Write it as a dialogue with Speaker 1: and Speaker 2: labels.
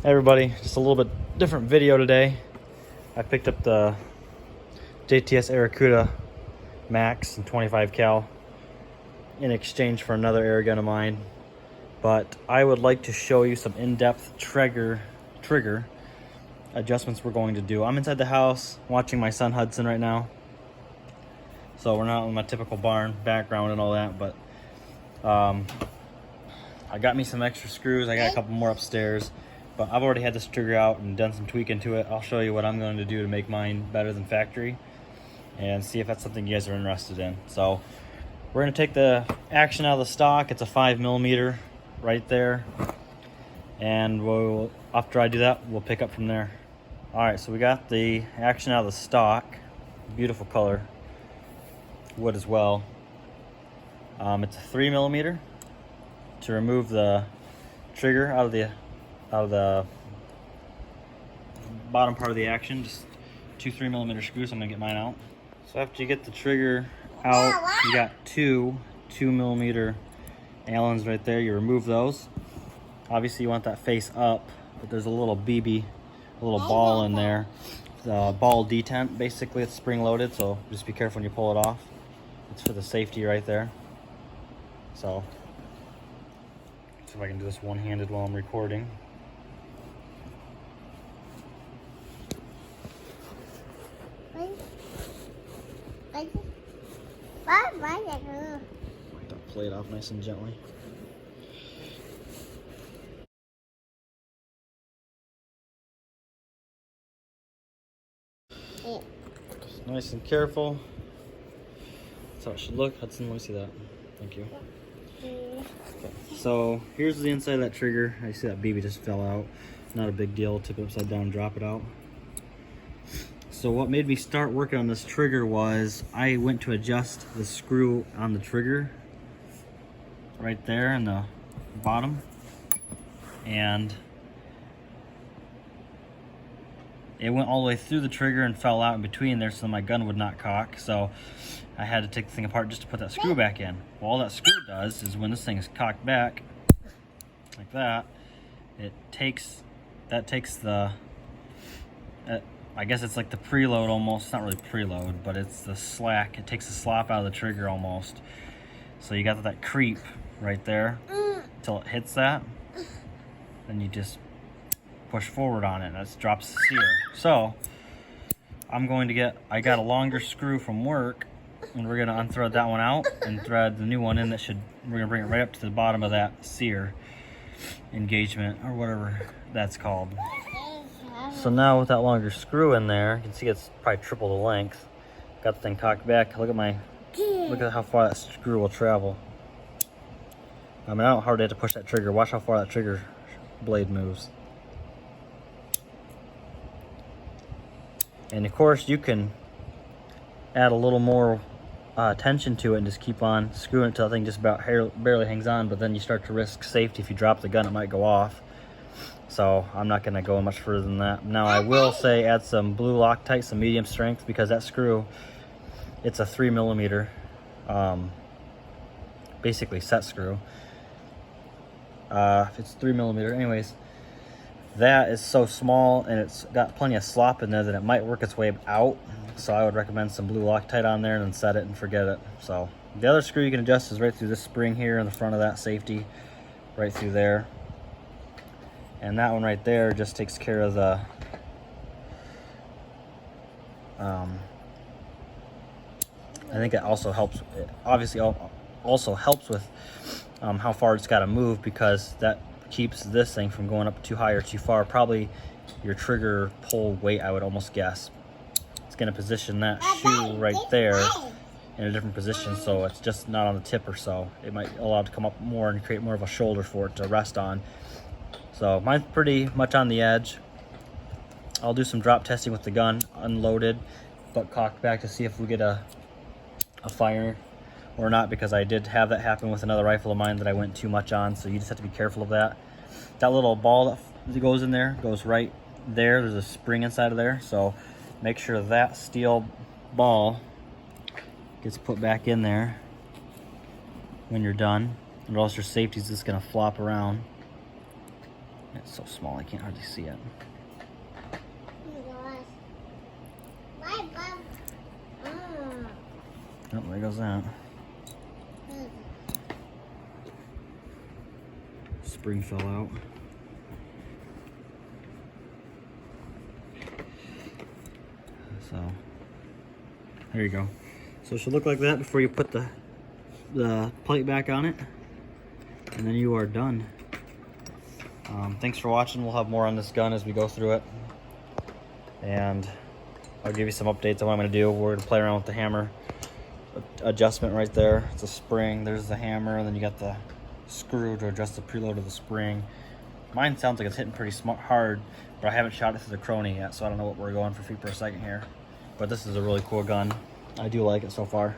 Speaker 1: Hey everybody, just a little bit different video today. I picked up the JTS Airacuda Max in 25 cal in exchange for another air gun of mine. But I would like to show you some in-depth trigger adjustments we're going to do. I'm inside the house watching my son Hudson right now. So we're not in my typical barn background and all that, but I got me some extra screws. I got a couple more upstairs. But I've already had this trigger out and done some tweaking to it. I'll show you what I'm going to do to make mine better than factory and see if that's something you guys are interested in. So we're going to take the action out of the stock. It's a 5mm right there. And after I do that, we'll pick up from there. All right, so we got the action out of the stock. Beautiful color. Wood as well. It's a 3mm. To remove the trigger out of the bottom part of the action, just 2 3mm screws. I'm gonna get mine out. So after you get the trigger out, you got two 2mm Allens right there. You remove those. Obviously you want that face up, but there's a little BB, a little ball in there. The ball detent, basically it's spring loaded, so just be careful when you pull it off. It's for the safety right there. So see if I can do this one-handed while I'm recording. Wipe that plate off nice and gently. Just nice and careful. That's how it should look. Hudson, let me see that. Thank you. Okay. So here's the inside of that trigger. I see that BB just fell out. Not a big deal. Tip it upside down and drop it out. So what made me start working on this trigger was I went to adjust the screw on the trigger right there in the bottom, and it went all the way through the trigger and fell out in between there, so my gun would not cock. So I had to take the thing apart just to put that screw back in. Well, all that screw does is when this thing is cocked back like that, it takes the I guess it's like the preload almost. It's not really preload, but it's the slack. It takes the slop out of the trigger almost. So you got that creep right there until it hits that. Then you just push forward on it and that drops the sear. So I got a longer screw from work, and we're gonna unthread that one out and thread the new one in. We're gonna bring it right up to the bottom of that sear engagement or whatever that's called. So now with that longer screw in there, you can see it's probably triple the length. Got the thing cocked back. Look at how far that screw will travel. I mean, how hard they have to push that trigger. Watch how far that trigger blade moves. And of course you can add a little more tension to it and just keep on screwing it till the thing just about barely hangs on, but then you start to risk safety. If you drop the gun, it might go off. So I'm not gonna go much further than that. Now I will say add some blue Loctite, some medium strength, because that screw, it's a 3mm, basically set screw. It's 3mm. Anyways, that is so small and it's got plenty of slop in there that it might work its way out. So I would recommend some blue Loctite on there and then set it and forget it. So the other screw you can adjust is right through this spring here in the front of that safety, right through there. And that one right there just takes care of the I think it also helps, obviously also helps with how far it's got to move, because that keeps this thing from going up too high or too far. Probably your trigger pull weight, I would almost guess. It's going to position that shoe right there in a different position, so it's just not on the tip or so. It might allow it to come up more and create more of a shoulder for it to rest on. So mine's pretty much on the edge. I'll do some drop testing with the gun unloaded but cocked back to see if we get a fire or not, because I did have that happen with another rifle of mine that I went too much on. So you just have to be careful of that. That little ball that goes in there goes right there. There's a spring inside of there, so make sure that steel ball gets put back in there when you're done, or else your safety is just going to flop around. It's so small I can't hardly see it. Oh, there goes that. Spring fell out. So there you go. So it should look like that before you put the plate back on it, and then you are done. Thanks for watching. We'll have more on this gun as we go through it, and I'll give you some updates on what I'm going to do. We're going to play around with the hammer adjustment right there. It's a spring. There's the hammer, and then you got the screw to adjust the preload of the spring. Mine sounds like it's hitting pretty hard, but I haven't shot it through the crony yet, so I don't know what we're going for feet per second here. But this is a really cool gun. I do like it so far.